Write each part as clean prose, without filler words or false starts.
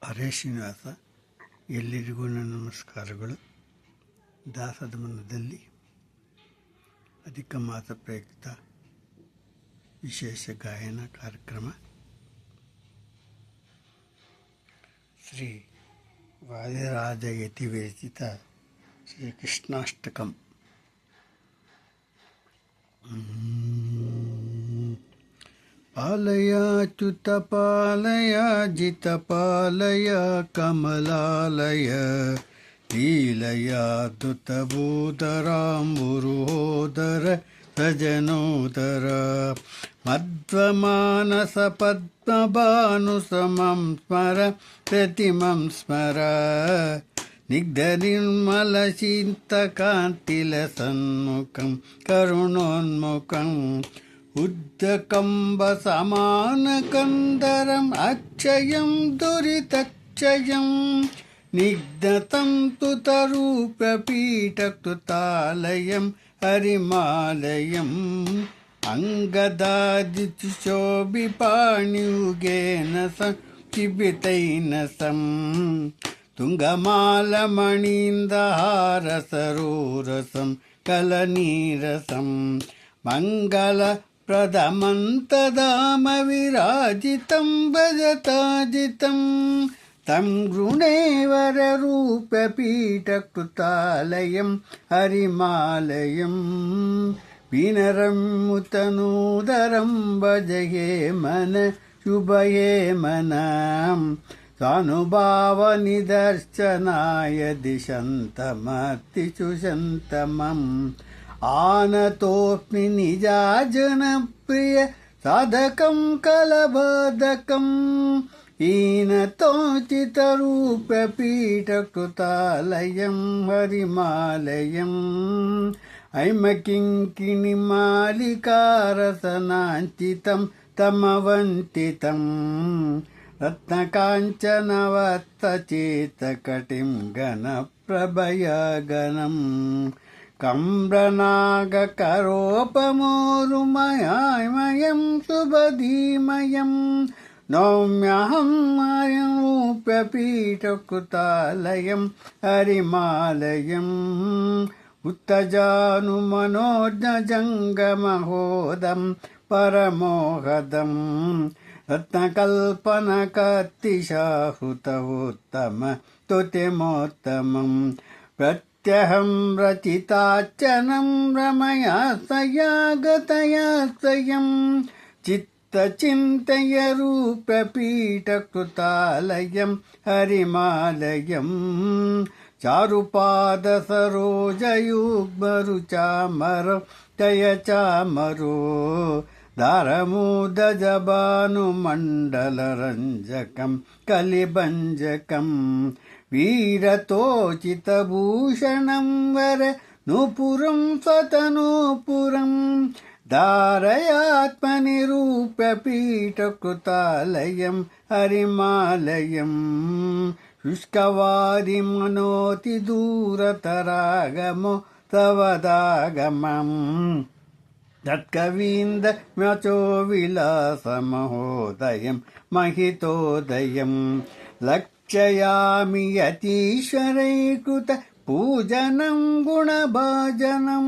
ಹರೇ ಶ್ರೀನಿವಾಸ. ಎಲ್ಲರಿಗೂ ನನ್ನ ನಮಸ್ಕಾರಗಳು. ದಾಸದಮನದಲ್ಲಿ ಅಧಿಕ ಮಾಸ ಪ್ರಯುಕ್ತ ವಿಶೇಷ ಗಾಯನ ಕಾರ್ಯಕ್ರಮ. ಶ್ರೀ ವಾದಿರಾಜಯತಿ ವಿರಚಿತ ಶ್ರೀಕೃಷ್ಣಾಷ್ಟಕಂ. ಪಾಲಯ ಚ್ಯುತ ಪಾಲಯ ಜಿತ ಪಾಲಯ ಕಮಲಾಲಯ ಲೀಲಯ ದುತಭೂಧರಾಂಬುರುಹೋದರ ಸಜನೋದರ ಮಧ್ವಮಾನಸ ಪದ್ಮಭಾನುಸಮಂ ಸ್ಮರ ಪ್ರತಿಮಂ ಸ್ಮರ ನಿಗ್ಧ ನಿರ್ಮಲ ಶೀತಕಾಂತಿಲ ಸನ್ಮುಖಂ ಕರುಣೋನ್ಮುಖಂ ಉದ್ದಕಂಬ ಸಮಾನಕಂದರಂ ಅಕ್ಷಯಂ ದುರಿತಕ್ಷಯಂ ನಿಗ್ಧತಂ ತುತರೂಪಪೀಠಕೃತಾಲಯಂ ಹರಿಮಾಲಯಂ ಅಂಗದಾದಿಶೋಭಿಪಾಣಿಯುಗೇನ ಸಂಕ್ಷಿಪಿತೈನ ಸಂ ತುಂಗಮಾಲಮಣೀಂದಹಾರಸರೋರಸಂ ಕಲನೀರಸಂ ಮಂಗಲ ಪ್ರದಮಂತಧಾಮ ವಿರಾಜಿತಂ ಭಜತಾಜಿತಂ ತಂ ಗೃಣೇವರರೂಪಪೀಠಕೃತಾಲಯಂ ಹರಿಮಾಲಯಂ ವಿನರಮುತನೂದರಂ ಭಜಯೇ ಮನ ಶುಭಯೇ ಮನಂ ಸ್ವಾನುಭಾವನಿದರ್ಶನಾಯ ದಿಶಂತಮತಿಶುಶಂತಮಂ ಆನತೋಸ್ಮಿ ನಿಜಾ ಜನಪ್ರಿಯ ಸಾಧಕಂ ಕಲಬಾಧಕಂ ಈನತೋಚಿತರೂಪಪೀಠಕೃತಾಲಯಂ ಹರಿಮಾಲಯಂ ಐಮಕಿಂಕಿಣಿಮಾಲಿಕಾರಸನಾಂಚಿತಂ ತಮವಂತಿತಂ ರತ್ನಕಾಂಚನವತ್ತಚೇತಕಟಿಂ ಘನಪ್ರಭಯಗಣಂ ಕಂಬ್ರನಾಗಕರೋಪಮೋರುಮಯಮಯಂ ಶುಭಧೀಮಯಂ ನೌಮ್ಯಹಂ ರೂಪಪೀಠಕೃತಾಲಯಂ ಹರಿಮಾಲಯಂ ಉತ್ತಜಾನುಮನೋಜ್ಞಜಂಗಮಹೋದಂ ಪರಮೋಹದಂ ರತ್ನಕಲ್ಪನಕತ್ತಿಶಾಹುತವೋತ್ತಮ ಸ್ತುತಿಮೋತ್ತಮಂ ಪ್ರತ್ಯಹಂ ರಚಿತಾರ್ಚನಂ ರಮಯಾಸಯಾಗತಯಾಸಯಂ ಚಿತ್ತಚಿಂತೆಯ ರೂಪಪೀಠಕೃತಾಲಯಂ ಹರಿಮಾಲಯಂ ಚಾರುಪಾದ ಸರೋಜಯುಗ್ಮರುಚಾಮರೋ ಜಯ ಚಾಮರೋ ದಾರಮೂದಜಭಾನುಮಂಡಲರಂಜಕಂ ಕಲಿಭಂಜಕಂ ವೀರತೋಚಿತಭೂಷಣಂ ವರ ನೂಪುರಂ ಸ್ವತನೂಪುರಂ ಧಾರಯಾತ್ಮನಿರೂಪಪೀಠಕೃತಾಲಯಂ ಹರಿಮಾಲಯಂ ಶುಷ್ಕವಾದಿ ಮನೋತಿ ದೂರತರಾಗಮೋ ತವದಾಗಮಂ ತತ್ಕವೀಂದ ಮ್ಯಚೋ ವಿಲಾಸಮಹೋದಯಂ ಮಹಿತೋದಯಂ ಲಕ್ಷಯಾಮಿ ಯತೀಶ್ವರೈಕೃತ ಪೂಜನಂ ಗುಣಭಾಜನಂ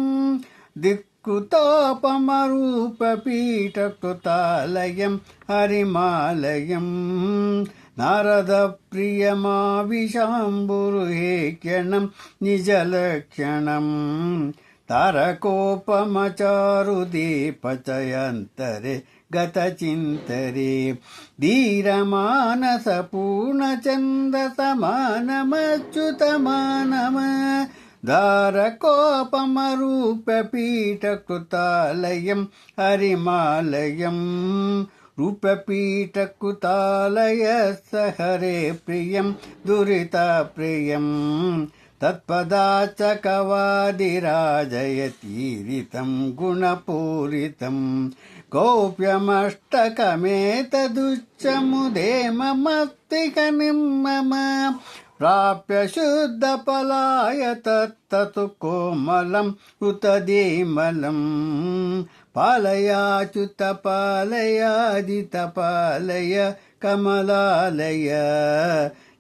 ದಿಕ್ಕೃತಾಪಮರೂಪಪೀಠಕೃತಾಲಯಂ ಹರಿಮಾಲಯಂ ನಾರದ ಪ್ರಿಯಮಾವಿಶಾಂಬುರುಹೇಕ್ಯಣಂ ನಿಜಲಕ್ಷಣಂ ತಾರಕೋಪಮಚಾರುದೀಪಚಯಂತರೆ ಗತಚಿಂತರೆ ಧೀರಮಾನಸ ಪೂರ್ಣಚಂದಸಮಾನಮಚ್ಯುತಮಾನಮ ಧಾರಕೋಪಮರೂಪಪೀಠಕೃತಾಲಯಂ ಹರಿಮಾಲಯಂ ರೂಪಪೀಠಕೃತಾಲಯಸ್ಸ ಹರೇ ಪ್ರಿಯಂ ದುರಿತಪ್ರಿಯಂ ತತ್ಪದಾಚಕವಾದಿರಾಜಯತೀರಿತಂ ಗುಣಪೂರಿತಂ ಗೌಪ್ಯಮಷ್ಟಕಮೇತದುಚ್ಚಮುದೇ ಮಮಸ್ತಿಕನಿಮ್ಮಮ ಪ್ರಾಪ್ಯ ಶುದ್ಧಫಲಾಯ ತತ್ತತು ಕೋಮಲಂ ಋತದೇಮಲಂ ಪಾಲಯಾಚ್ಯುತ ಪಾಲಯಾದಿತ ಪಾಲಯ ಕಮಲಾಲಯ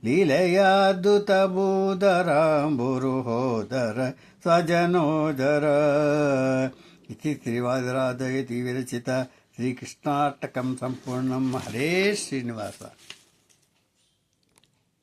लीलयाद्भुतभूधराम्बुरुहोदर स्वजनोदर इति श्रीवादिराधयति विरचित श्रीकृष्णाष्टकं सम्पूर्णं. हरे श्रीनिवास.